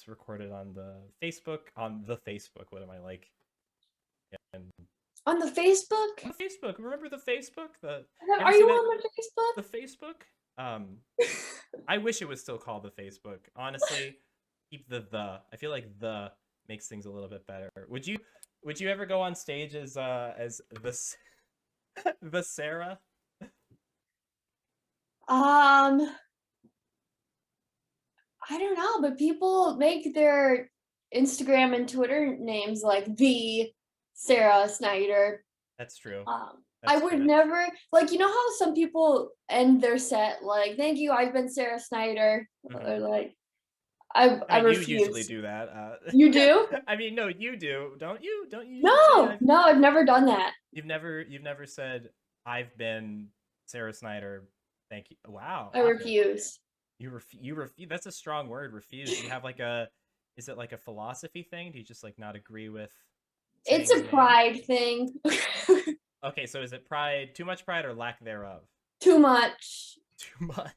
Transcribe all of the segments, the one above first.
was recorded on the Facebook. On the Facebook, what am I like? And On the Facebook? on the Facebook, remember the Facebook? The ever Are see you that on the the Facebook? Um, I wish it was still called the Facebook. Honestly, keep the. I feel like the makes things a little bit better. Would you ever go on stage as the Sarah? Um, I don't know, but people make their Instagram and Twitter names like the Sara Snyder. That's true. I That's true. would That's true. never like how some people end their set like "Thank you, I've been Sara Snyder," Hmm. or like I I mean, you usually refuse. do that. You do? I mean, no, you do, don't you? Don't you usually say No, no, I've never done that. you've never said I've been Sarah Snyder. Thank you. Wow. I refuse. You refuse. That's a strong word. Refuse. You have like a. Is it like a philosophy thing? Do you just like not agree with It's saying a your name? pride thing. Okay, so is it pride? Too much pride or lack thereof? Too much. Too much.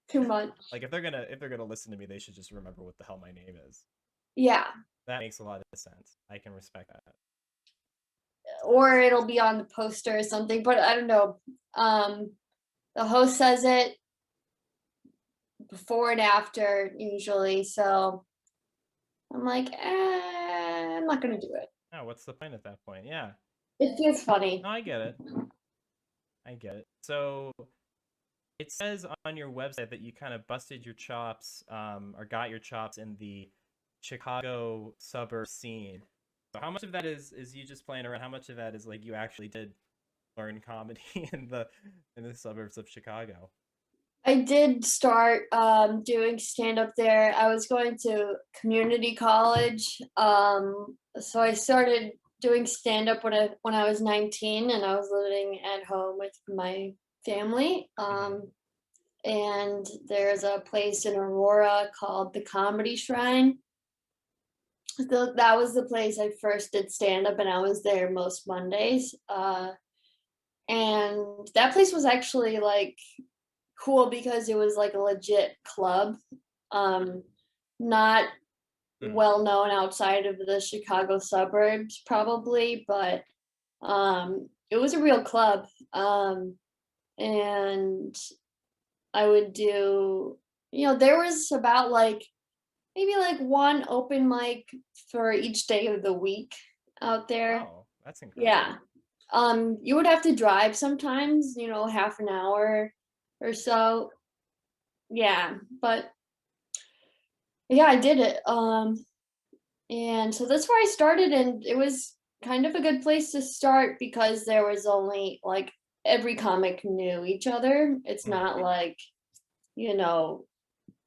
Too much. Like if they're gonna listen to me, they should just remember what the hell my name is. Yeah. That makes a lot of sense. I can respect that. Or it'll be on the poster or something, but I don't know. Um, the host says it before and after usually, so I'm like, I'm not gonna do it. Oh, what's the point at that point? Yeah. It feels funny. No, I get it. I get it. So it says on your website that you kind of busted your chops, or got your chops in the Chicago suburb scene. So how much of that is you just playing around? How much of that is like you actually did learn comedy in the suburbs of Chicago? I did start doing stand up there. I was going to community college, so I started doing stand up when I was 19 and I was living at home with my family. Hmm. And there's a place in Aurora called the Comedy Shrine. So that was the place I first did stand up, and I was there most Mondays. And that place was actually like cool because it was like a legit club, um, not Hmm. well known outside of the Chicago suburbs, probably, but it was a real club. And I would do, there was about like maybe like one open mic for each day of the week out there. Wow, that's incredible. Yeah. You would have to drive sometimes, half an hour or so. Yeah, but yeah, I did it. And so that's where I started, and it was kind of a good place to start because there was only like every comic knew each other. It's Hmm. not like, you know,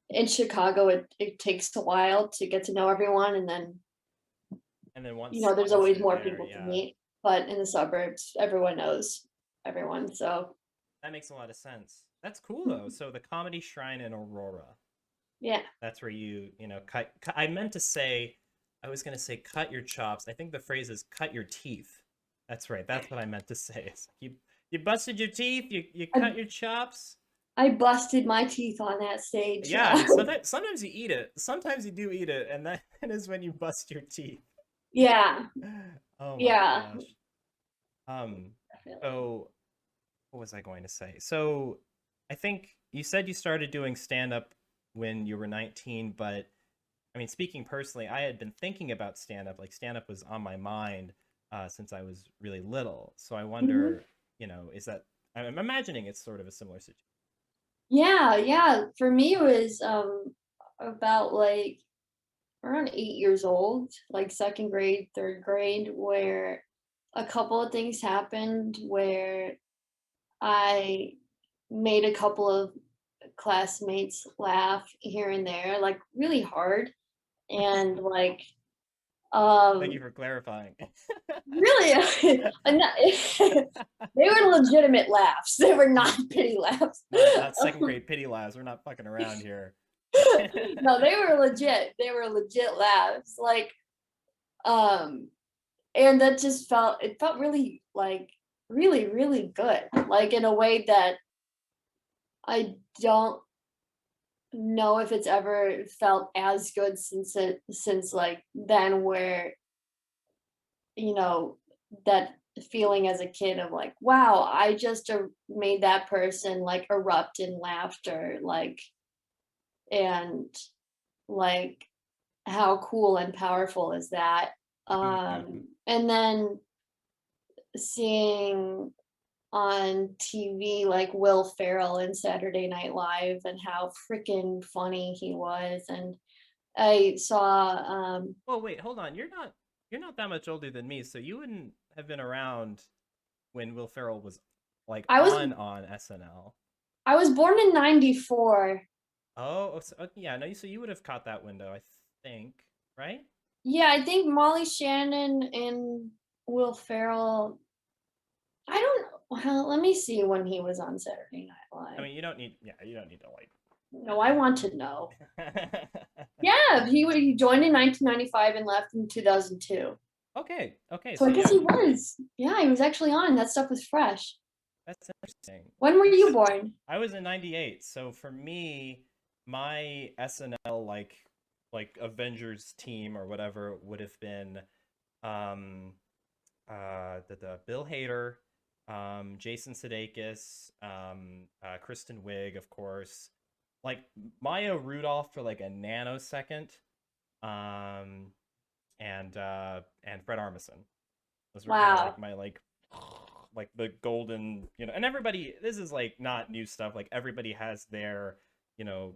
in Chicago it takes a while to get to know everyone, and then And then once there's once always you're more there, people to yeah, meet. But in the suburbs, everyone knows everyone. So that makes a lot of sense. That's cool though. So the Comedy Shrine in Aurora. yeah. That's where cut. I meant to say, I was gonna say cut your chops. I think the phrase is cut your teeth. That's right. That's what I meant to say. You busted your teeth. You I cut your chops. I busted my teeth on that stage. Yeah, I mean sometimes you eat it. Sometimes you do eat it, and that is when you bust your teeth. Yeah. Oh my Yeah. gosh. Um. Definitely. So what was I going to say? So I think you said you started doing stand up when you were 19, but I mean, speaking personally, I had been thinking about stand up. Like stand up was on my mind since I was really little. So I Mhm. wonder, is that I'm imagining it's sort of a similar situation. Yeah, yeah. For me, it was about like around 8 years old, like second grade, third grade, where a couple of things happened where I made a couple of classmates laugh here and there, like really hard. And like, Thank you um, for clarifying. really, I'm not, they were legitimate laughs. They were not Hmm. pity laughs. Not second grade pity lives. We're not fucking around here. No, they were legit. They were legit laughs. Like, um, and that just it felt really like really, really good. Like in a way that I don't know if it's ever felt as good since like then where, you know, that feeling as a kid of like, wow, I just made that person like erupt in laughter, like, and like how cool and powerful is that? Mhm. And then seeing on TV like Will Ferrell in Saturday Night Live and how freaking funny he was. And I saw, Well, wait, hold on. You're not that much older than me, so you wouldn't have been around when Will Ferrell was like I was on SNL. I was born in '94. Oh, so, yeah, no, so you would have caught that window, I think, right? Yeah, I think Molly Shannon and Will Ferrell. I don't know. Well, let me see when he was on Saturday Night I Live. mean, you don't need to like. No, I want to know. Yeah, he joined in 1995 and left in 2002. Okay, So I so guess yeah, he was. Yeah, he was actually on. That stuff was fresh. that's interesting. When were you born? I was in '98, so for me, my SNL like Avengers team or whatever would have been um the Bill Hader, Jason Sudeikis, Kristen Wiig, of course, like Maya Rudolph for like a nanosecond, um, and Fred Armisen. Those were kind of like Wow. my like the golden, and everybody. This is like not new stuff. Like everybody has you know,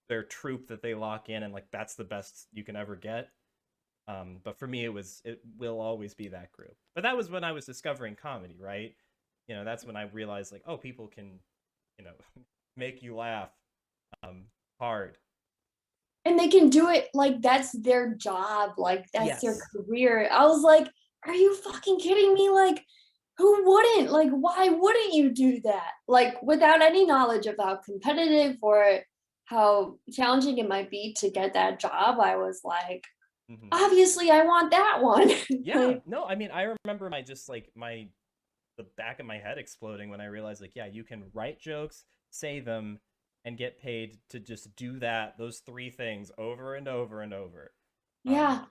their troop that they lock in, and like that's the best you can ever get. But for me, it will always be that group. But that was when I was discovering comedy, right? That's when I realized like, oh, people can, you know, make you laugh um, hard. And they can do it like that's their job, like that's their Yes. career. I was like, are you fucking kidding me? Like, who wouldn't? Like, why wouldn't you do that? Like, without any knowledge of how competitive or how challenging it might be to get that job, I was like, Hmm. obviously, I want that one. Yeah. Like, No, I mean, I remember my just like my the back of my head exploding when I realized like, yeah, you can write jokes, say them, and get paid to just do those three things over and over and over. Um, yeah.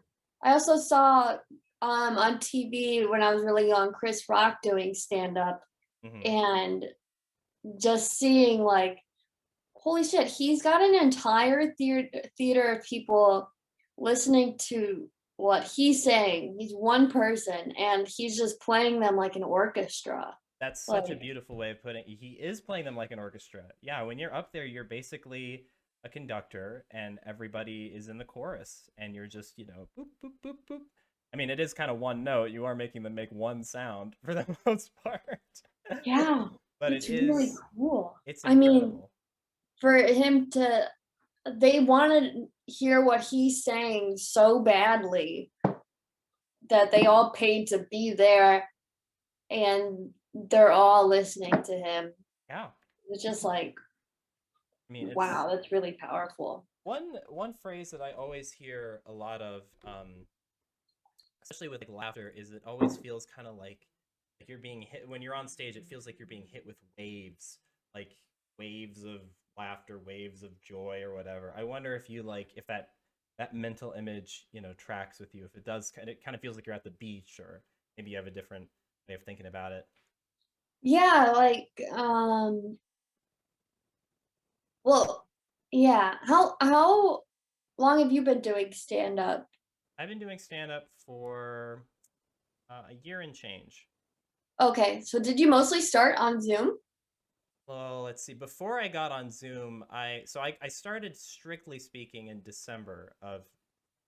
I also saw on TV when I was really young, Chris Rock doing stand up mhm. and just seeing like, holy shit, he's got an entire theater of people listening to what he's saying. He's one person and he's just playing them like an orchestra. That's such a Like, beautiful way of putting it. He is playing them like an orchestra. Yeah, when you're up there, you're basically a conductor and everybody is in the chorus and you're just, boop, boop, boop, boop. I mean, it is kind of one note. You are making them make one sound for the most part. yeah, But it's really cool. it's I mean, incredible. for him to, they want to hear what he's saying so badly that they all paid to be there and they're all listening to him. Yeah. It's just like, I mean, it's wow, that's really powerful. one phrase that I always hear a lot of, especially with like laughter, is it always feels kind of like you're being hit when you're on stage. It feels like you're being hit with waves, like waves of laughter, waves of joy, or whatever. I wonder if you like if that mental image tracks with you. If it does, it kind of feels like you're at the beach, or maybe you have a different way of thinking about it. Yeah, like, well, yeah. How long have you been doing stand up? I've been doing stand up for a year and change. Okay, so did you mostly start on Zoom? Well, let's see. Before I got on Zoom, I started strictly speaking in December of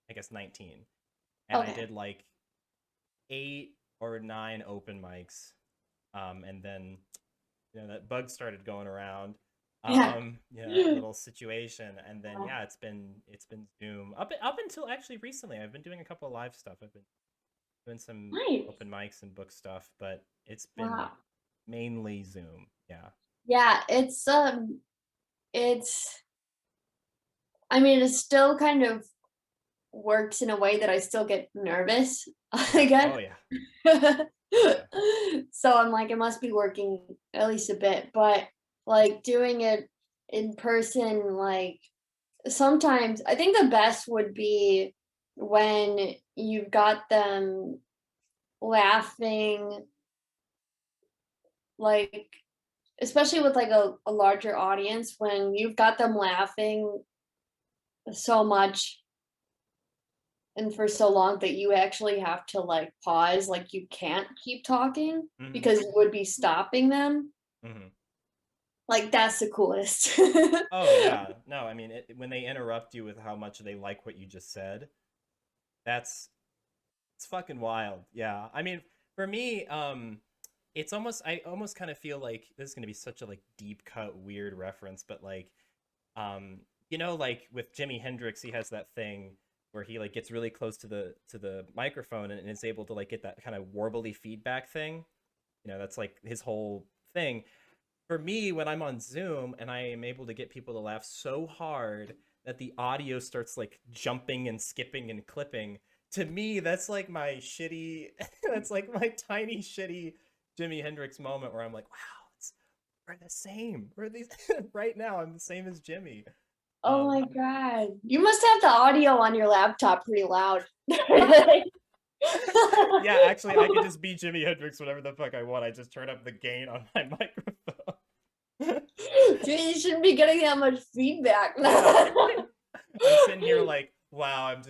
I guess 19, and I Okay. did like 8 or 9 open mics, and then that bug started going around, Yeah. that little situation, and then yeah, it's been Zoom up until actually recently. I've been doing a couple of live stuff. I've been doing some Nice. open mics and book stuff, but it's been Wow. mainly Zoom. Yeah. Yeah, it's I mean, it still kind of works in a way that I still get nervous, I Yeah. guess. Oh yeah. Oh yeah. So I'm like, it must be working at least a bit, but like doing it in person, like sometimes I think the best would be when you've got them laughing, like especially with like a larger audience, when you've got them laughing so much and for so long that you actually have to like pause, like you can't keep talking Hmm. because you would be stopping them. Hmm. Like that's the coolest. Oh yeah, no, I mean when they interrupt you with how much they like what you just said, that's it's fucking wild. Yeah, I mean for me, it's almost I almost kind of feel like this is gonna be such a like deep cut weird reference, but like um like with Jimi Hendrix, he has that thing where he like gets really close to the microphone and is able to like get that kind of warbly feedback thing. That's like his whole thing. For me, when I'm on Zoom and I am able to get people to laugh so hard that the audio starts like jumping and skipping and clipping, to me, that's like my shitty, that's like my tiny shitty Jimi Hendrix moment where I'm like, wow, we're the same. We're these right now. I'm the same as Jimmy. Oh my Um, god. You must have the audio on your laptop pretty loud. yeah, actually, I could just be Jimi Hendrix whatever the fuck I want. I just turn up the gain on my microphone. Dude, you shouldn't be getting that much feedback. Yeah. I'm sitting here like, wow, I'm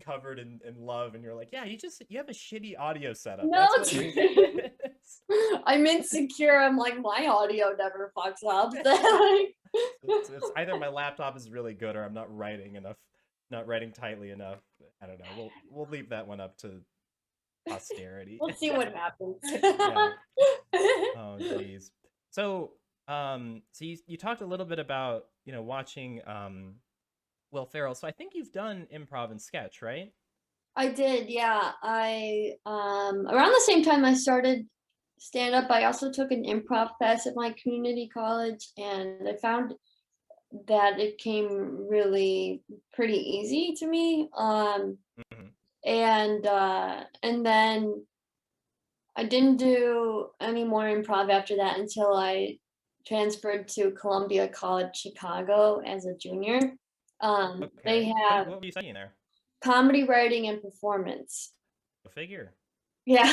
covered in love, and you're like, yeah, you have a shitty audio setup. No, That's what it is. I'm insecure. I'm like, my audio never fucks up. It's either my laptop is really good or I'm not writing tightly enough. I don't know. We'll leave that one up to posterity. We'll see what happens. Yeah. Oh, geez. So, so you talked a little bit about watching Will Ferrell. So I think you've done improv and sketch, right? I did, yeah. I around the same time I started stand up, I also took an improv class at my community college, and I found that it came really pretty easy to me. Hmm. And then I didn't do any more improv after that until I transferred to Columbia College Chicago as a junior. They Okay. have What were you studying there? comedy writing and performance. Go figure. Yeah.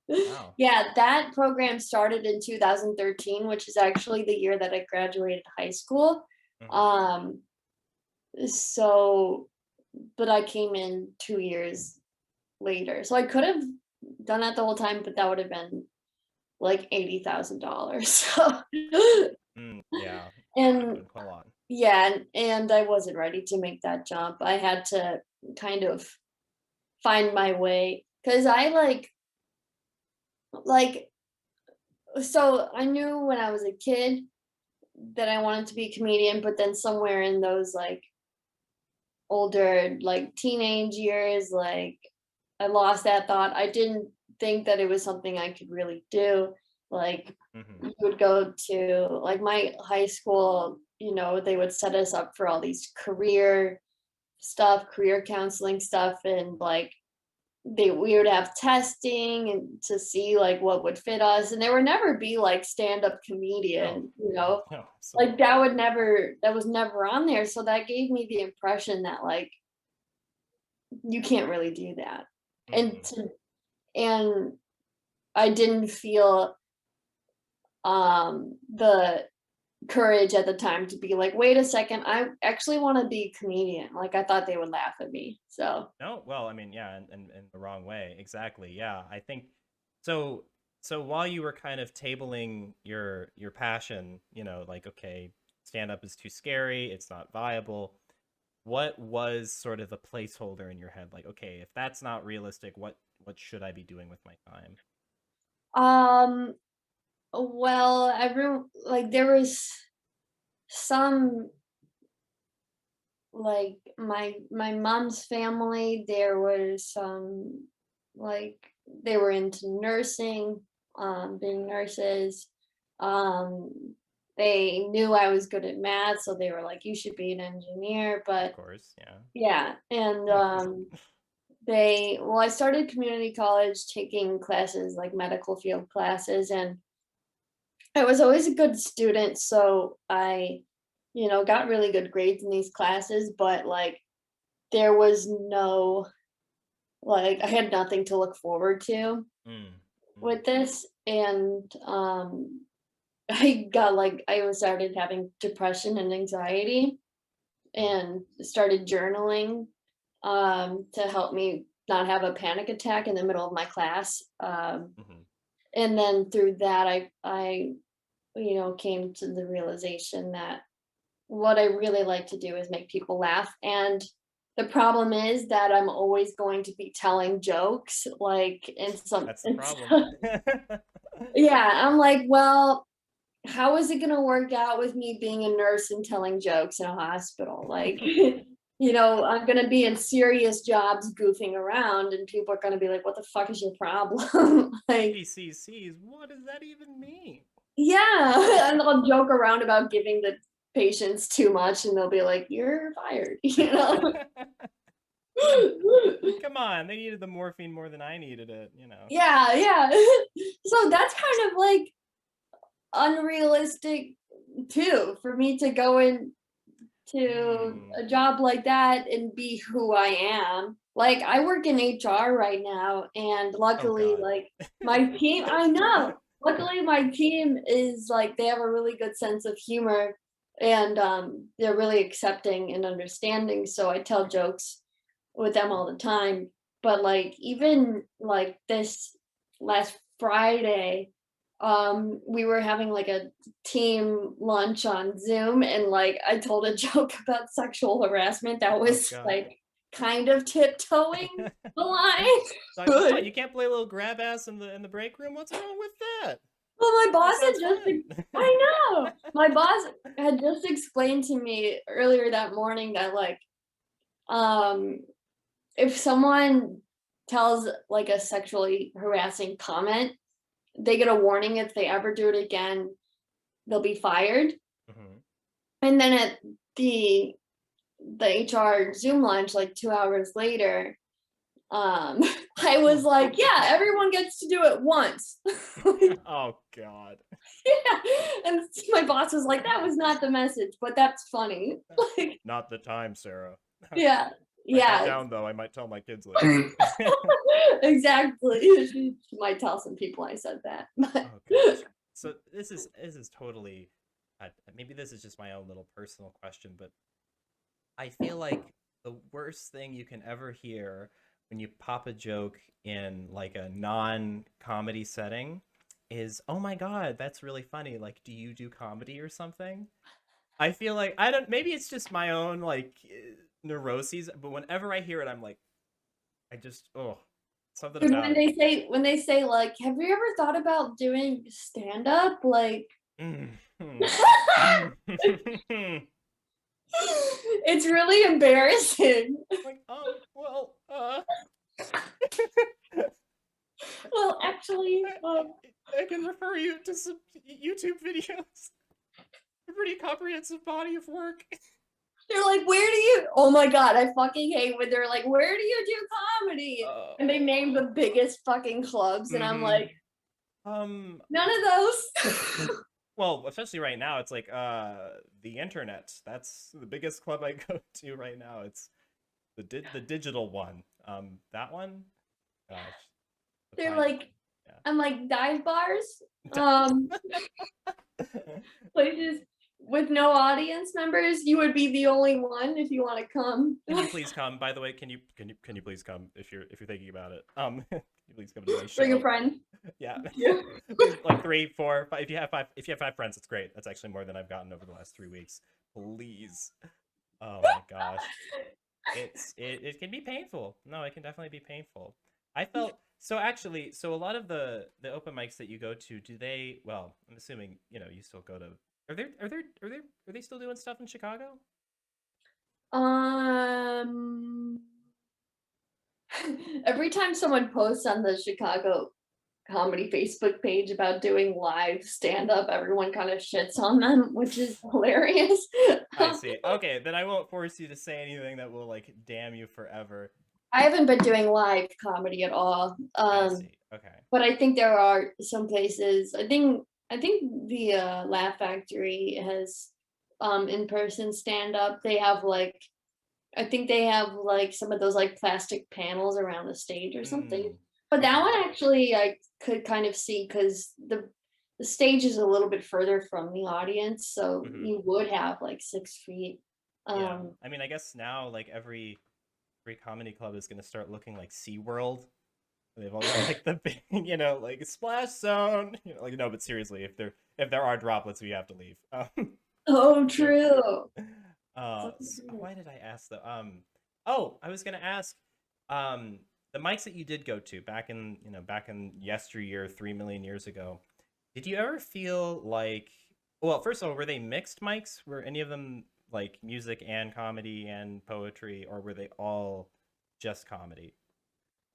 Wow. Yeah, that program started in 2013, which is actually the year that I graduated high school. Hmm. Um, so but I came in 2 years later. So I could have done that the whole time, but that would have been like $80,000. So Yeah. Would have and been quite a lot. yeah, and I wasn't ready to make that jump. I had to kind of find my way because I like so I knew when I was a kid that I wanted to be a comedian, but then somewhere in those like older, like teenage years, like I lost that thought. I didn't think that it was something I could really do. Like Hmm. we would go to like my high school, they would set us up for all these career stuff, career counseling stuff, and like we would have testing and to see like what would fit us, and there would never be like stand-up No. comedian, No. like Absolutely. that was never on there. So that gave me the impression that like you can't really do that. And Hmm. to, and I didn't feel the courage at the time to be like, wait a second, I actually want to be a comedian. Like I thought they would laugh at me. So No, well, I mean, yeah, in the wrong way. Exactly. Yeah. I think so so while you were kind of tabling your passion, like okay, stand up is too scary, it's not viable. What was sort of the placeholder in your head? Like, okay, if that's not realistic, what should I be doing with my time? um well, everyone like there was some like my mom's family, there was some like they were into nursing, being nurses. Um, they knew I was good at math, so they were like, "You should be an engineer." Of But course, yeah. yeah, and I started community college taking classes like medical field classes, and I was always a good student, so I got really good grades in these classes, but like there was no like I had nothing to look forward to Mm, mm, with this. And I started having depression and anxiety mm, and started journaling to help me not have a panic attack in the middle of my class. mhm. And then through that, I came to the realization that what I really like to do is make people laugh. And the problem is that I'm always going to be telling jokes, like in some, That's the in problem. some yeah, I'm like, well, how is it gonna work out with me being a nurse and telling jokes in a hospital? Like, I'm gonna be in serious jobs goofing around and people are gonna be like, what the fuck is your problem? Like, PCCs, what does that even mean? yeah. And I'll joke around about giving the patients too much and they'll be like, you're fired, Come on, they needed the morphine more than I needed it. Yeah, yeah. So that's kind of like unrealistic too for me to go in to Hmm. a job like that and be who I am. Like I work in HR right now and Oh luckily God. like my team I know. Luckily my team is like they have a really good sense of humor and they're really accepting and understanding so I tell jokes with them all the time. But like even like this last Friday we were having like a team lunch on Zoom and like I told a joke about sexual harassment that Oh was God. like kind of tiptoeing the Like, what? line. You can't play a little grab ass in the break room? What's wrong with that? Well, my That boss sounds had fun. I know. My boss had just explained to me earlier that morning that like um if someone tells like a sexually harassing comment, they get a warning if they ever do it again, they'll be fired. Mhm. And then at the the HR Zoom lunch like 2 hours later, I was like, "Yeah, everyone gets to do it once." Oh God. Yeah, and my boss was like, "That was not the message, but that's funny." Like, Not the time, Sarah. yeah, Write that yeah, down though. I might tell my kids later. exactly. She might tell some people I said that, but Oh gosh. So this is totally maybe this is just my own little personal question, but I feel like the worst thing you can ever hear when you pop a joke in like a non-comedy setting is, "Oh my God, that's really funny. Like, do you do comedy or something?" I feel like I don't maybe it's just my own like neuroses, but whenever I hear it I'm like I just oh, something dude, about when it. they say like, "Have you ever thought about doing stand up?" Like it's really embarrassing. like well Well, actually, I can refer you to some YouTube videos. A pretty comprehensive body of work. they're like, "Where do you?" Oh my god, I fucking hate when they're like, "Where do you do comedy?" And they name the biggest fucking clubs, and I'm Mm-hmm. like, Um. "None of those." Well, especially right now, it's like the internet. That's the biggest club I go to right now. It's the digital one. That one. Gosh, the They're time. like, I'm like dive bars, Yeah. places with no audience members. You would be the only one if you want to come. Can you please come? By the way, can you please come if you're thinking about it? Can you please come to my Bring a show? friend. Yeah, Yeah. please, like three, four, five. If you have five friends, it's great. That's actually more than I've gotten over the last 3 weeks. Please. Oh my gosh, it can be painful. No, it can definitely be painful. I felt so actually. So a lot of the open mics that you go to, do they? Well, I'm assuming you still go to. Are they still doing stuff in Chicago? Um, every time someone posts on the Chicago comedy Facebook page about doing live stand up, everyone kind of shits on them, which is hilarious. I see. Okay, then I won't force you to say anything that will like damn you forever. I haven't been doing live comedy at all. I see. Okay. But I think there are some places. I think the Laugh Factory has in-person stand-up. They have, like I think they have, like, some of those, like, plastic panels around the stage or something. Mm. But that Okay. one actually I could kind of see because the stage is a little bit further from the audience, so Hmm. you would have, like, 6 feet. Yeah. Um I mean, I guess now like every comedy club is gonna start looking like SeaWorld. They've all got like the big, like splash zone. Like no, but seriously, if there are droplets, we have to leave. Oh, So, true. why did I ask though? Oh, I was gonna ask, um, the mics that you did go to back in yesteryear, 3 million years ago. Did you ever feel like, well, first of all, were they mixed mics? Were any of them like music and comedy and poetry, or were they all just comedy?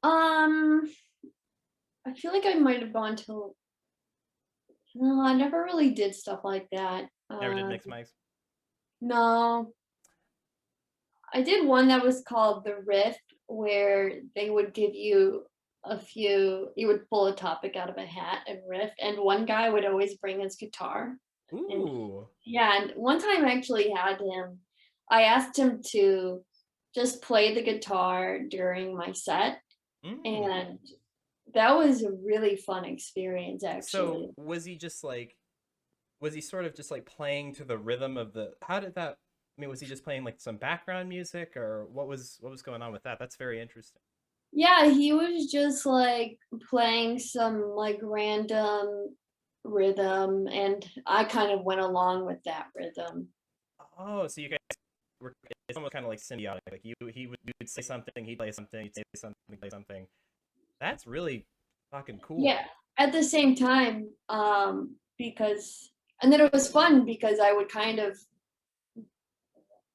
Um, I feel like I might have gone to no, I never really did stuff like that. Never did mixed mics. No. I did one that was called The Riff, where they would give you you would pull a topic out of a hat and riff, and one guy would always bring his guitar. And Ooh. yeah, and one time I actually I asked him to just play the guitar during my set, Mm. and that was a really fun experience, So actually. was he sort of just like playing to the rhythm of the how did that I mean, was he just playing like some background music or what was going on with that? That's very interesting. Yeah, he was just, like, playing some, like, random rhythm, and I kind of went along with that rhythm. Oh, so you guys were it's almost kind of like symbiotic. Like you would say something, he'd play something, he'd say something, he'd play something. That's really fucking Yeah, cool. at the same time, because and then it was fun because I would kind of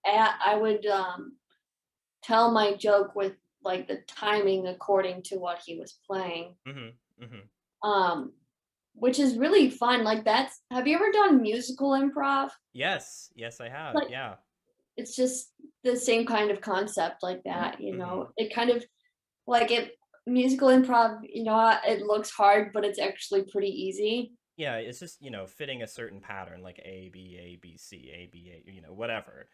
I would, tell my joke with, like, the timing according to what he was playing, Mm-hmm. Mm-hmm. um, which is really fun, like, that's have you ever done musical improv? Yes, yes, I have. Like Yeah. it's just the same kind of concept like that, you Mm-hmm. know? It kind of like it musical improv, it looks hard, but it's actually pretty easy. Yeah, it's just, fitting a certain pattern like A, B, A, B, C, A, B, A, whatever.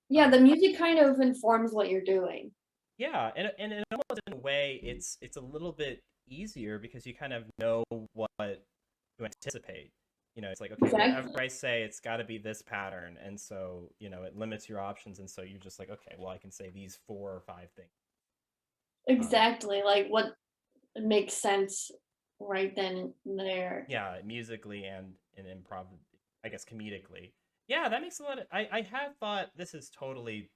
Yeah, the Um, music kind of informs what you're doing. Yeah, and almost in a way, it's a little bit easier because you kind of know what to anticipate. It's like, okay, whatever Exactly. I say, it's got to be this pattern, and so it limits your options, and so you're just like, okay, well, I can say these 4 or 5 things. Um, Exactly, like, what makes sense right then and there. yeah, musically and in improv, I guess comedically. Yeah, that makes a lot of. I have thought this is totally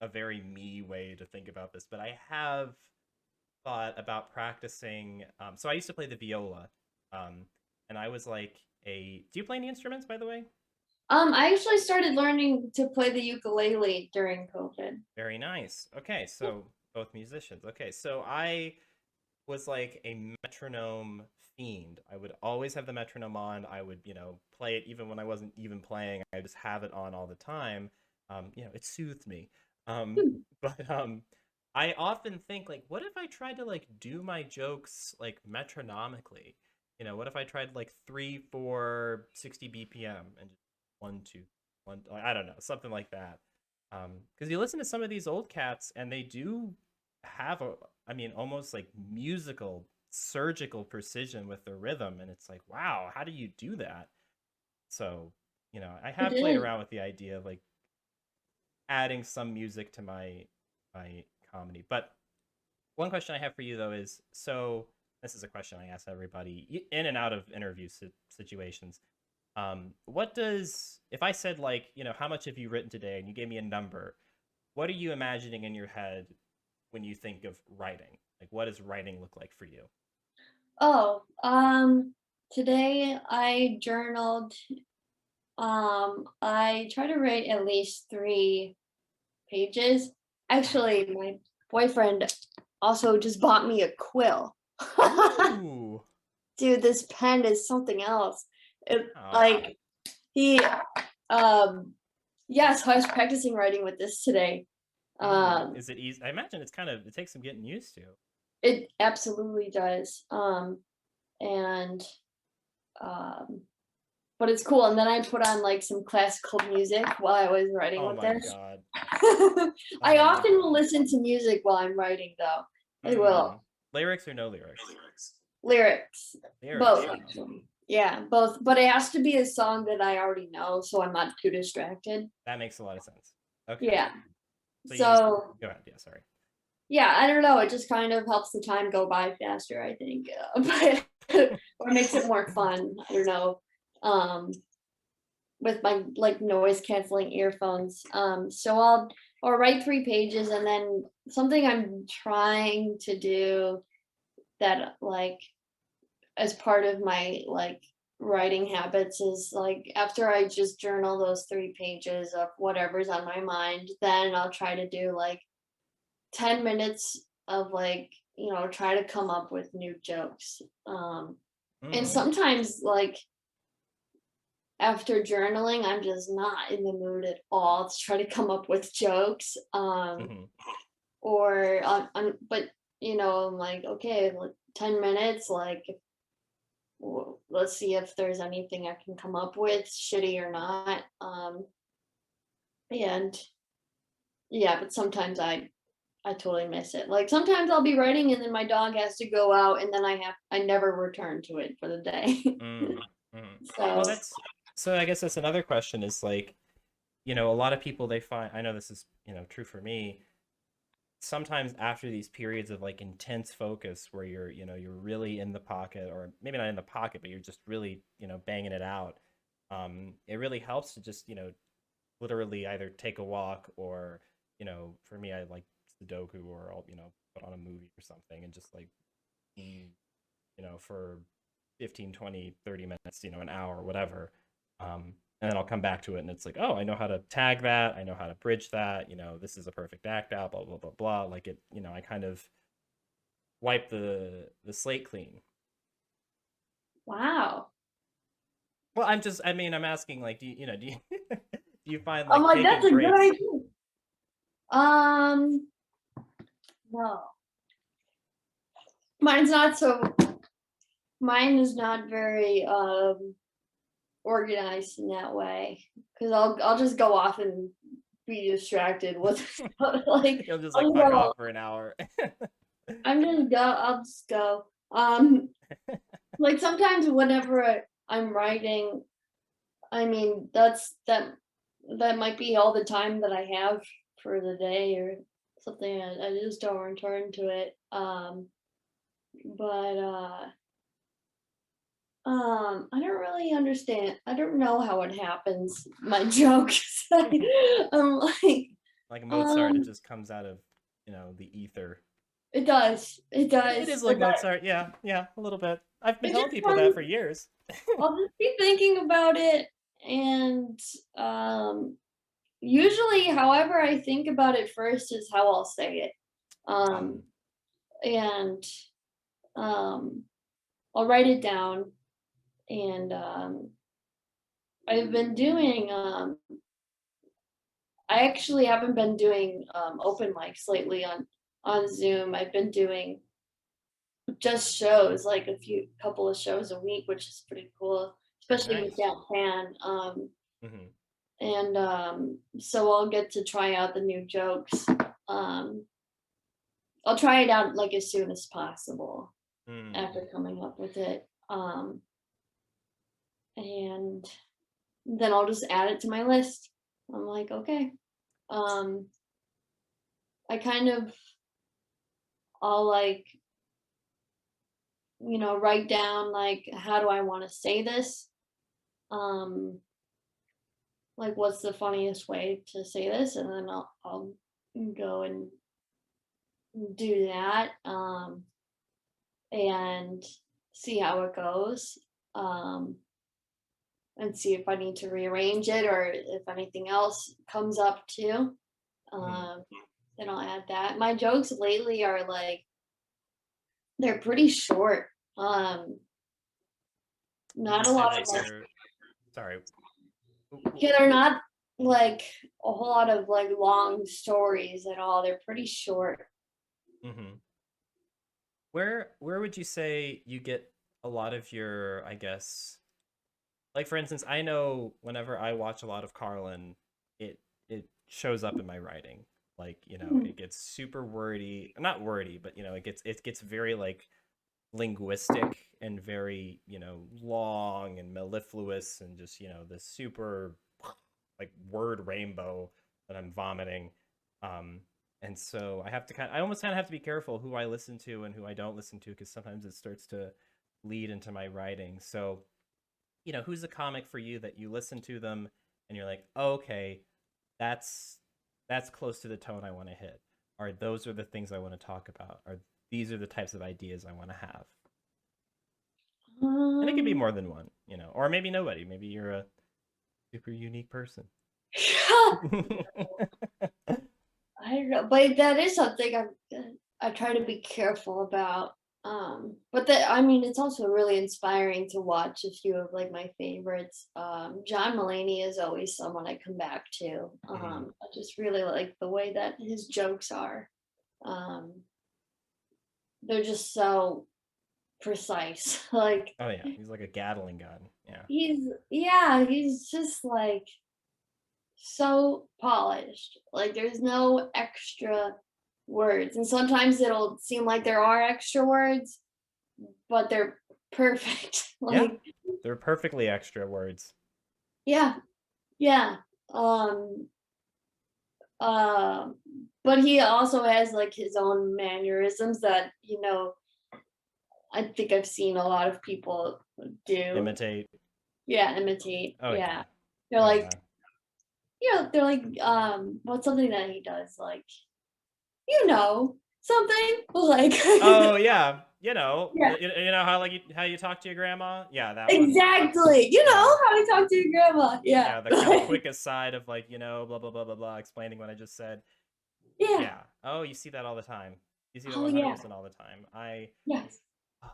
a very me way to think about this, but I have thought about practicing. So I used to play the viola, um, and I was like a. Do you play any instruments, by the way? I actually started learning to play the ukulele during COVID. Very nice. Okay, so both musicians. Okay, so I was like a metronome fiend. I would always have the metronome on. I would, play it even when I wasn't even playing. I just have it on all the time. It soothed me. Um, Hmm, but I often think like, what if I tried to like do my jokes like metronomically? What if I tried like 3, 4, 60 BPM and just 1, 2, 1? I don't know, something like that. Because you listen to some of these old cats and they do have I mean, almost like musical, surgical precision with the rhythm. And it's like, wow, how do you do that? So, I it have played is. around with the idea of like adding some music to my comedy. But one question I have for you though is so this is a question I ask everybody in and out of interview situations. What does if I said like, how much have you written today and you gave me a number, what are you imagining in your head when you think of writing? Like, what does writing look like for you? Oh, today I journaled. I try to write at least 3 pages. Wow. Actually, my boyfriend also just bought me a quill. Ooh. Dude, this pen is something else. It Wow. like he yeah, so I was practicing writing with this today. Um Is it easy? I imagine it takes some getting used to. it absolutely does. And um but it's cool. And then I put on like some classical music while I was writing Oh with my this. god. I Oh my often will god. listen to music while I'm writing, though. I will. Mm. Lyrics or no lyrics? Lyrics, Lyrics. both Oh, actually. Yeah, both. But it has to be a song that I already know, so I'm not too distracted. that makes a lot of sense. Okay. Yeah. So you So go ahead. Yeah, sorry. yeah, I don't know. It just kind of helps the time go by faster, I think, but or makes it more fun. I don't know. Um, with my like noise canceling earphones. So I'll write 3 pages, and then something I'm trying to do that like as part of my like writing habits is like after I just journal those 3 pages of whatever's on my mind, then I'll try to do like 10 minutes of like, try to come up with new jokes. And Mm. sometimes like after journaling, I'm just not in the mood at all to try to come up with jokes. Hmm. Or but I'm like, okay, like 10 minutes, like let's see if there's anything I can come up with, shitty or not. And yeah, but sometimes I totally miss it. Like sometimes I'll be writing and then my dog has to go out and then I never return to it for the day. Mm. Mm. Well, So that's so. I guess that's another question. Is like, a lot of people they find. I know this is true for me. Sometimes after these periods of like intense focus where you're really in the pocket, or maybe not in the pocket, but you're just really banging it out, it really helps to just literally either take a walk, or for me, I like Sudoku, or I'll put on a movie or something and just like mm, for 15, 20, 30 minutes, an hour, whatever. And then I'll come back to it and it's like, oh, I know how to tag that. I know how to bridge that. This is a perfect act out, blah, blah, blah, blah. Like it, I kind of wipe the slate clean. wow. Well, I mean, I'm asking like, do you, do you find I'm like like, that's taking a good breaks? idea. Um, no. Mine's not so Mine is not very organized in that way because I'll just go off and be distracted with like You'll just like I'll fuck go off for an hour. I'll just go. Like sometimes whenever I'm writing, I mean that might be all the time that I have for the day or something. I just don't return to it. But I don't really understand. I don't know how it happens. My jokes. I'm like, Like Mozart, it um, just comes out of the ether. it does. It It does. is like Mozart. Yeah, yeah, a little bit. I've been It telling just people that comes. for years. I'll just be thinking about it, and usually, however I think about it first is how I'll say it. Um, Mm, and um, I'll write it down, and I've been doing. I actually haven't been doing open mics lately on Zoom. I've been doing just shows, like a couple of shows a week, which is pretty cool, especially with nice. that fan. Hmm. And so I'll get to try out the new jokes. Um, I'll try it out like as soon as possible Mm. after coming up with it. And then I'll just add it to my list. I'm like, okay. Um, I kind of I'll like write down like how do I want to say this? Um, like what's the funniest way to say this? And then I'll go and do that and see how it goes. Um, and see if I need to rearrange it or if anything else comes up too. Hmm. Um, then I'll add that. My jokes lately are like they're pretty short. Um, Would you not a say lot that of like they're sorry? yeah, they're not like a whole lot of like long stories at all. They're pretty short. Mm-hmm. Where would you say you get a lot of your, I guess, like for instance, I know whenever I watch a lot of Carlin, it shows up in my writing. Like, Mm. it gets super wordy, not wordy, but it gets very like linguistic and very, long and mellifluous and just, this super like word rainbow that I'm vomiting. Um, and so I almost kind of have to be careful who I listen to and who I don't listen to because sometimes it starts to lead into my writing. So, who's a comic for you that you listen to them and you're like, oh, okay, that's that's close to the tone I want to hit. Or those are the things I want to talk about. Or these are the types of ideas I want to have. And it could be Um, more than one, or maybe nobody. Maybe you're a super unique person. I don't know, but that is something I try to be careful about. But that I mean, it's also really inspiring to watch a few of like my favorites. John Mulaney is always someone I come back to. Mhm. I just really like the way that his jokes are. Um, they're just so precise. Like Oh yeah, he's like a Gatling gun. Yeah. he's just like so polished. Like there's no extra words. And sometimes it'll seem like there are extra words, but they're perfect. Yeah. Like They're perfectly extra words. yeah, yeah. Um um but he also has like his own mannerisms that, I think I've seen a lot of people do. Imitate. Yeah, imitate. Oh Yeah. yeah. They're Oh like, yeah. they're like what's something that he does like, something like Oh yeah. yeah. You know how like how you talk to your grandma? Yeah, that one. Exactly. You Yeah. know how to talk to your grandma. Yeah. Yeah, the kind of quick aside of like, blah blah blah blah blah, explaining what I just said. Yeah. Yeah. Oh, you see that all the time. You see that Oh, yeah. 100% all the time. Yes. Oh,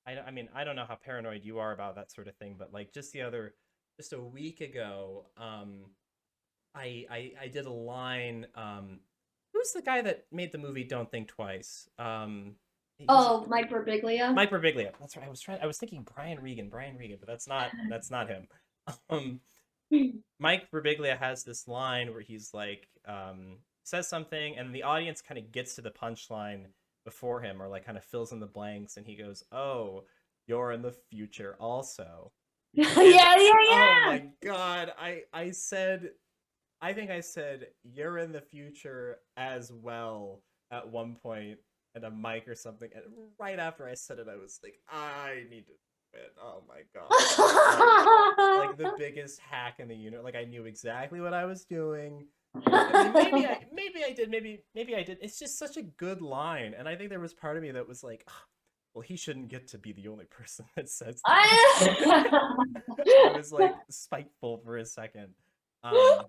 I mean, I don't know how paranoid you are about that sort of thing, but like just a week ago, I did a line. Who's the guy that made the movie Don't Think Twice? He's Oh, Mike Birbiglia? Mike Birbiglia. That's right. I was thinking Brian Regan, but that's not him. Um, Mike Birbiglia has this line where he's like, says something, and the audience kind of gets to the punchline before him, or like kind of fills in the blanks, and he goes, "Oh, you're in the future also." And Yeah, yeah, oh yeah. my god, I think I said you're in the future as well at one point at a mic or something, and right after I said it, I was like, I need to quit. Oh my god, like the biggest hack in the universe. Like I knew exactly what I was doing. I mean, maybe I did. It's just such a good line, and I think there was part of me that was like, "Ah, well, he shouldn't get to be the only person that says that." I I was like spiteful for a second. Um,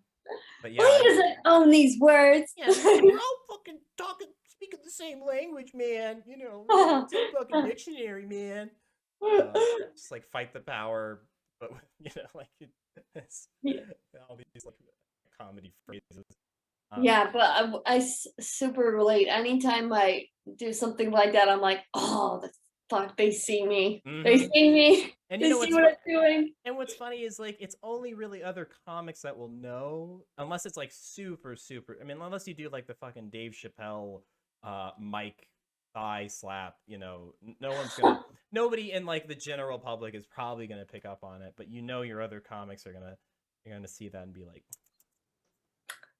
but yeah, Well, he doesn't own these words. yeah, we're all fucking talking, speaking the same language, man. Same fucking dictionary, man. Just like fight the power, but like it's all these like comedy phrases. Um, Yeah, but super relate. Anytime I do something like that, I'm like, oh, the fuck, they see me. They hmm see me. And They see what I'm doing. what's funny is like it's only really other comics that will know, unless it's like super super. I mean, unless you do like the fucking Dave Chappelle, Mike thigh slap. No one's gonna. Nobody in like the general public is probably gonna pick up on it, but your other comics are gonna you're gonna see that and be like,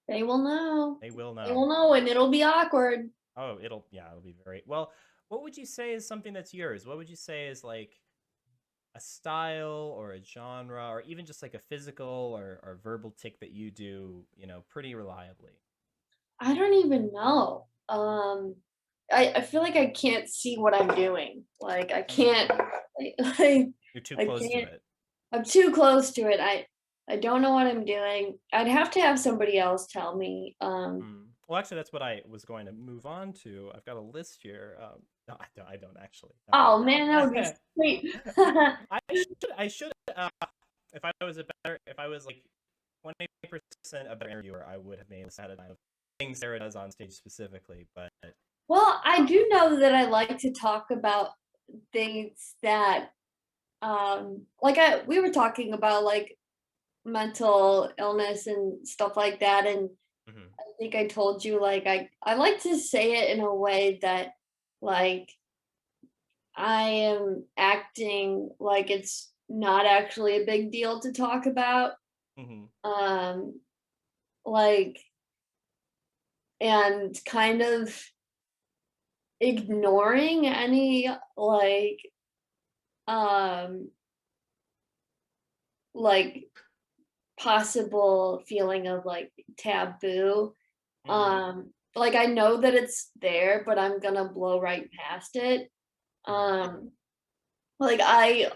They will know. they will They know. will know, and it'll be awkward. Oh, it'll be very well. What would you say is something that's yours? What would you say is like a style or a genre or even just like a physical or verbal tick that you do, pretty reliably? I don't even know. I feel like I can't see what I'm doing. Like I can't. Mm. Like You're too I close to can't. it. I'm too close to it. I don't know what I'm doing. I'd have to have somebody else tell me. Mm. Well, actually, that's what I was going to move on to. I've got a list here. No, I don't actually. Oh man, that would be sweet. I should. If I was like 20% a better interviewer, I would have made a set of things Sarah does on stage specifically. But Well, I do know that I like to talk about things that like we were talking about like mental illness and stuff like that, and Hmm. I think I told you like I like to say it in a way that like I am acting like it's not actually a big deal to talk about. Hmm. Um like and kind of ignoring any um like possible feeling of like taboo. Mm. Like I know that it's there, but I'm gonna blow right past it. Hmm. Um like I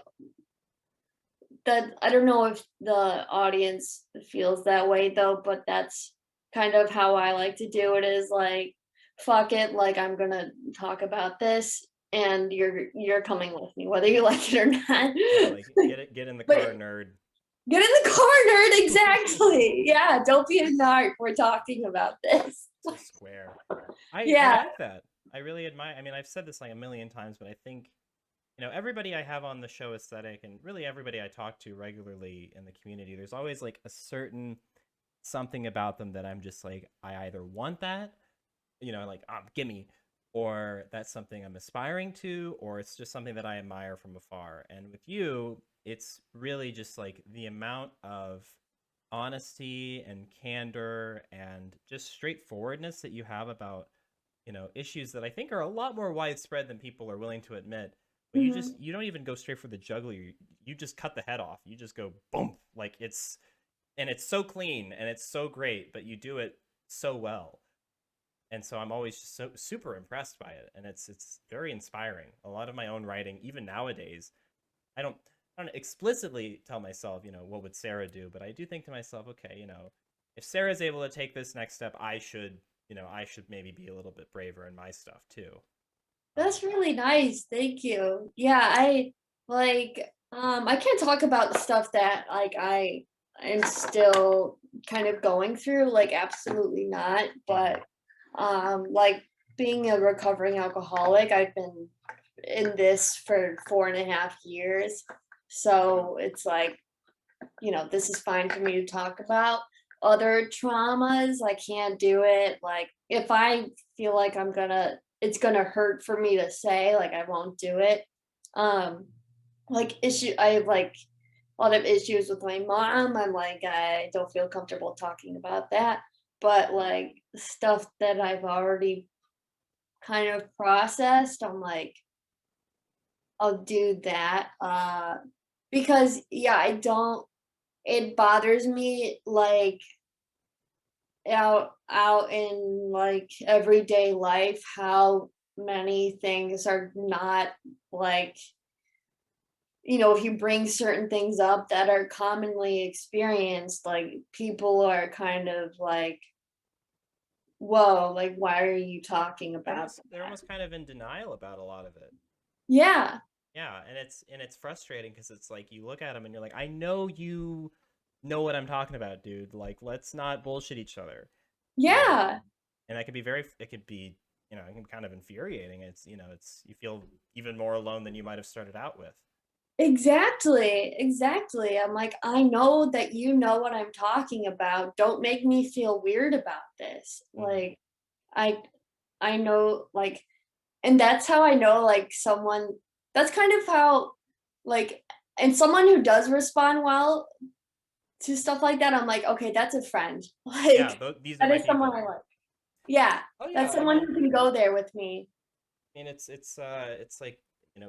don't know if the audience feels that way though, but that's kind of how I like to do it is like fuck it, like I'm gonna talk about this and you're coming with me whether you like it or not. Yeah, like get in the But car, nerd. get in the corner, exactly. Yeah, don't be a narc. We're talking about this. So square. I Yeah. like that. I really admire. I mean, I've said this like a million times, but I think everybody I have on the show aesthetic, and really everybody I talk to regularly in the community, there's always like a certain something about them that I'm just like, I either want that, like, gimme, or that's something I'm aspiring to, or it's just something that I admire from afar. And with you, it's really just like the amount of honesty and candor and just straightforwardness that you have about issues that I think are a lot more widespread than people are willing to admit. But Mhm. you don't even go straight for the jugular. You just cut the head off. You just go boom, like it's so clean and it's so great, but you do it so well. And so I'm always just so super impressed by it, and it's very inspiring. A lot of my own writing, even nowadays, I don't I don't explicitly tell myself, what would Sarah do, but I do think to myself, okay, if Sarah's able to take this next step, I should maybe be a little bit braver in my stuff too. That's really nice. Thank you. Yeah, I can't talk about the stuff that like I am still kind of going through, like absolutely not. Mm-hmm. But like being a recovering alcoholic, I've been in this for 4.5 years. So it's like, this is fine for me to talk about. Other traumas, I can't do it. Like if I feel like it's gonna hurt for me to say, like I won't do it. Um, I have like a lot of issues with my mom. I'm like, I don't feel comfortable talking about that. But like stuff that I've already kind of processed, I'm like, I'll do that. Because yeah, it bothers me like out in like everyday life how many things are not like if you bring certain things up that are commonly experienced, like people are kind of like, whoa, like why are you talking about They're that? almost kind of in denial about a lot of it. Yeah. Yeah, and it's frustrating because it's like you look at them and you're like, I know you know what I'm talking about, dude. Like, let's not bullshit each other. Um, Yeah. and that can be it could be, it can be kind of infuriating. It's you feel even more alone than you might have started out with. Exactly, exactly. I'm like, I know that you know what I'm talking about. Don't make me feel weird about this. Mm-hmm. Like, I I know like and that's how I know like that's kind of how like and someone who does respond well to stuff like that, I'm like, okay, that's a friend. Yeah, Like these are that my is someone I people. like. Yeah, Oh yeah, that's someone who can go there with me. I mean it's like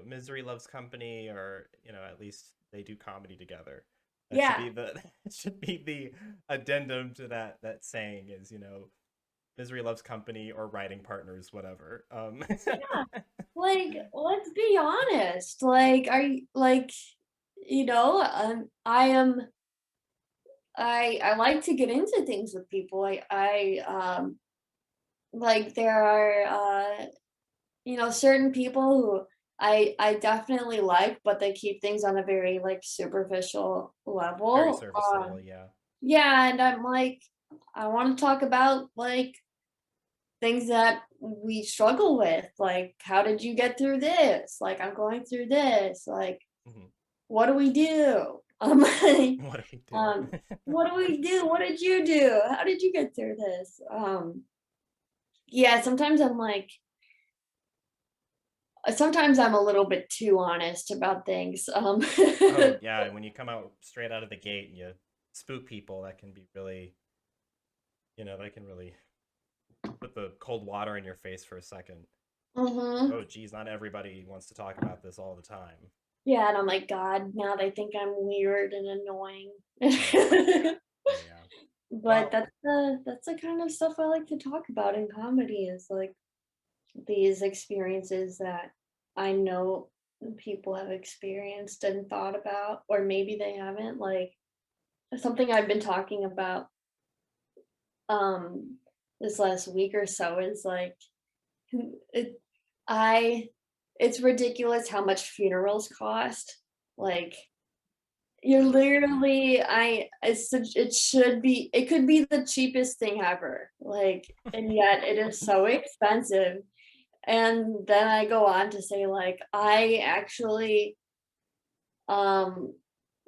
Misery Loves Company, or at least they do comedy together. That should Yeah. be the it should be the addendum to that saying is Misery Loves Company or writing partners, whatever. Yeah. Like, let's be honest. Like, are you like, I am I like to get into things with people. Like there are certain people who I definitely like, but they keep things on a very like superficial Very level. surface level, yeah. Yeah, and I'm like, I want to talk about like things that we struggle with. Like, how did you get through this? Like, I'm going through this. Like, Hmm. what do we do? I'm like, What do we um, do? what do we do? What did you do? How did you get through this? Yeah, sometimes I'm a little bit too honest about things. Oh yeah, when you come out straight out of the gate and you spook people, that can be really, that can really put the cold water in your face for a second. Mhm. Oh geez, not everybody wants to talk about this all the time. Yeah, and I'm like, God, now they think I'm weird and annoying. Oh yeah. Oh yeah. But Well, that's the kind of stuff I like to talk about in comedy is like these experiences that I know people have experienced and thought about, or maybe they haven't. Like something I've been talking about um this last week or so is like it I it's ridiculous how much funerals cost. Like you're literally I it's such it should be it could be the cheapest thing ever, like, and yet it is so expensive, and then I go on to say, like, I actually, um,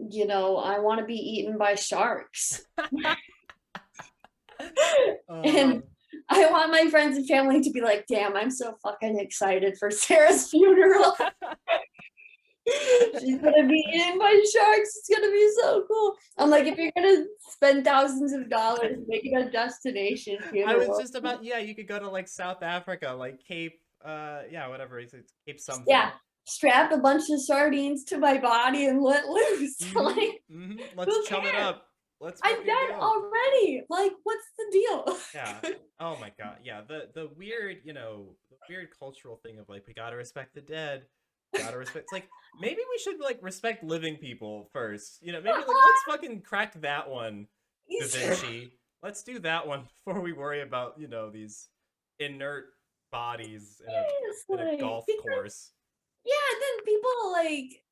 I wanna be eaten by sharks, and uh, I want my friends and family to be like, "Damn, I'm so fucking excited for Sarah's funeral." She's gonna be eaten by sharks. It's gonna be so cool. I'm like, if you're gonna spend thousands of dollars, make it a destination I was funeral. just about, yeah, you could go to like South Africa, like Cape, yeah, whatever it's Cape Yeah, something. strap a bunch of sardines to my body and let loose. Mm-hmm. Like, Mm-hmm. Let's who chum it cares? up. Let's I'm fucking dead go. already. Like, what's the Yeah. deal? Oh my God. Yeah. The weird, the weird cultural thing of like we gotta respect the dead. Gotta respect. It's like maybe we should like respect living people first. Maybe like let's fucking crack that one, Da Vinci. Let's do that one before we worry about these inert bodies It's in a like golf because course. yeah, then people like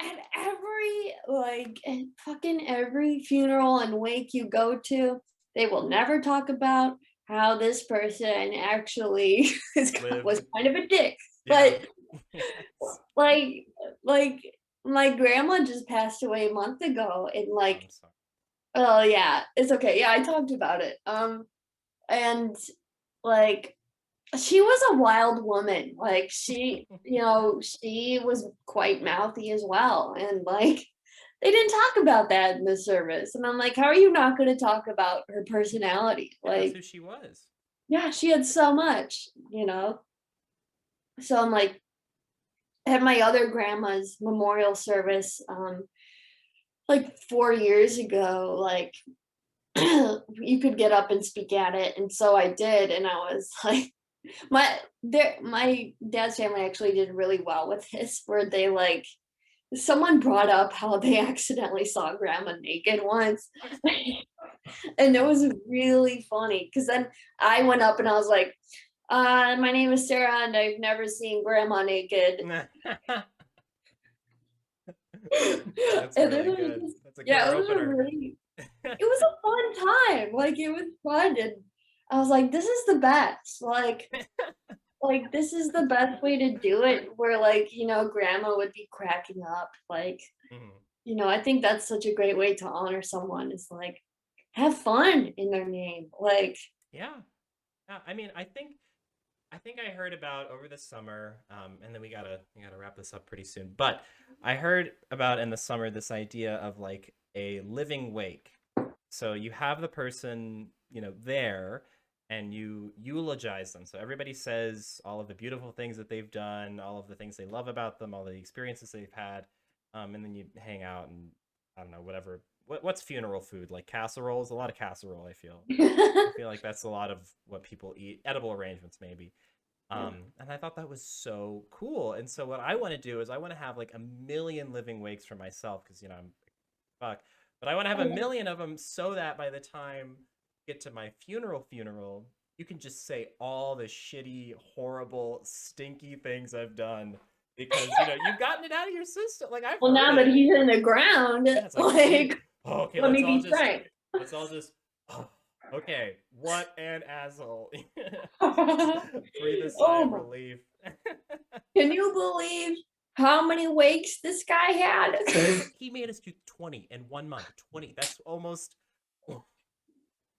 at every at fucking every funeral and wake you go to, they will never talk about how this person actually was Lived. kind of a dick. Yeah. But Yes. like like my grandma just passed away a month ago and I'm sorry. oh yeah, it's okay. Yeah, I talked about it. And like she was a wild woman. Like she was quite mouthy as well. And like they didn't talk about that in the service. And I'm like, how are you not going to talk about her personality? Yeah, that's Like, who she was. yeah, she had so much. So I'm like, at my other grandma's memorial service, like 4 years ago, like you could get up and speak at it. And so I did. And I was like, my dad's family actually did really well with this, where they like someone brought up how they accidentally saw grandma naked once. And it was really funny because then I went up and I was like, my name is Sarah and I've never seen grandma naked. That's And then really it was good. just, That's a yeah, good it was a opener. really it was a fun time. Like it was fun and I was like, this is the best. Like this is the best way to do it where like, grandma would be cracking up. Like, Mhm. I think that's such a great way to honor someone is like have fun in their name. Like, Yeah. Yeah. I mean, I think I heard about over the summer, and then we gotta wrap this up pretty soon. But I heard about in the summer this idea of like a living wake. So you have the person, there, and you eulogize them. So everybody says all of the beautiful things that they've done, all of the things they love about them, all the experiences they've had, and then you hang out and I don't know whatever. What's funeral food like casseroles? A lot of casserole. I feel. I feel like that's a lot of what people eat. Edible arrangements, maybe. And I thought that was so cool. And so what I want to do is I want to have like a million living wakes for myself because I'm fuck, but I want to have a million of them so that by the time I get to my funeral, you can just say all the shitty, horrible, stinky things I've done because you've gotten it out of your system. Like I've well, heard now that it. he's in the ground, Yeah, it's like like, oh, okay, let me be frank. let's all just okay, what an asshole. Breathe a sigh Oh of my, relief. can you believe? how many wakes this guy had. He made us do 20 in 1 month. 20. That's almost.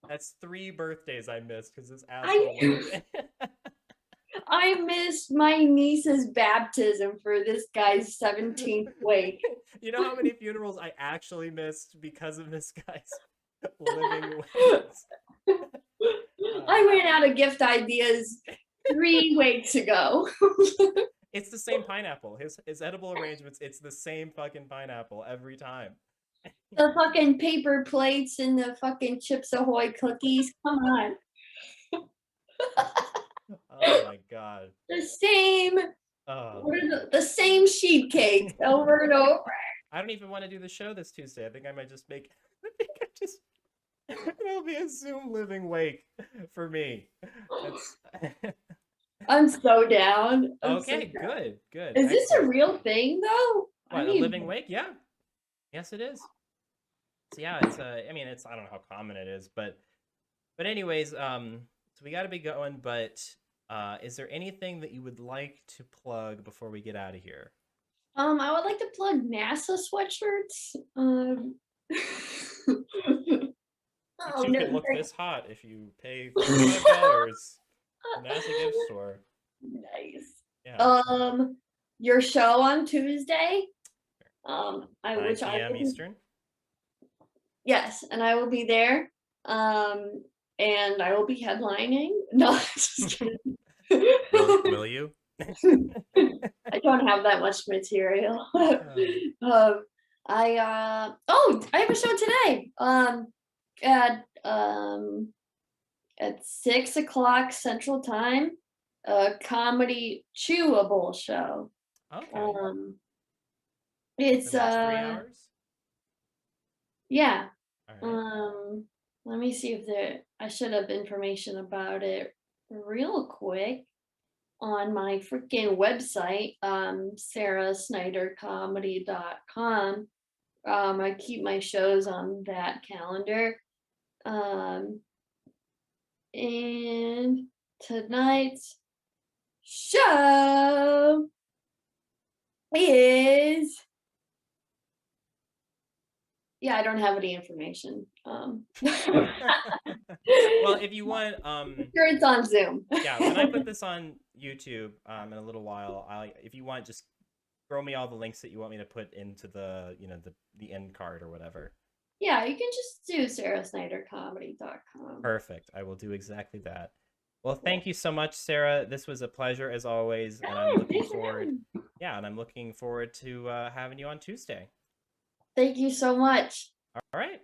That's 3 birthdays I missed because this asshole I went. I missed my niece's baptism for this guy's 17th wake. You know how many funerals I actually missed because of this guy's living wakes? I ran out of gift ideas 3 weeks ago. It's the same pineapple. His edible arrangements, it's the same fucking pineapple every time. The fucking paper plates and the fucking Chips Ahoy cookies. Come on. Oh my god. The same, Oh. what are the same sheet cake over and over. I don't even want to do the show this Tuesday. I think I might just make. I think I just. It'll be a Zoom living wake for me. That's. I'm so down. Okay, good, good. Is this a Excellent. real thing though? What, a living wake? Yeah. Yes, it is. So yeah, it's I mean, it's, I don't know how common it is, but anyways, so we got to be going. But is there anything that you would like to plug before we get out of here? I would like to plug NASA sweatshirts. You Oh two no. can look this hot if you pay $35. The NASA gift store. Nice. Yeah. Your show on Tuesday. 5 p.m. Eastern. Yes, and I will be there. And I will be headlining. No, just kidding. Will you? I don't have that much material. I have a show today. At 6 o'clock Central Time, a comedy chewable show. Okay. It's So that's 3 hours. yeah. All right. Let me see if I should have information about it real quick on my freaking website, sarasnydercomedy.com. I keep my shows on that calendar. And tonight's show is, yeah, I don't have any information. Well, if you want, Sure, it's on Zoom. yeah, when I put this on YouTube in a little while, if you want, just throw me all the links that you want me to put into the, the end card or whatever. Yeah, you can just do sarasnydercomedy.com. Perfect. I will do exactly that. Well, thank you so much, Sarah. This was a pleasure as always, and I'm looking forward. Yeah, and I'm looking forward to having you on Tuesday. Thank you so much. All right.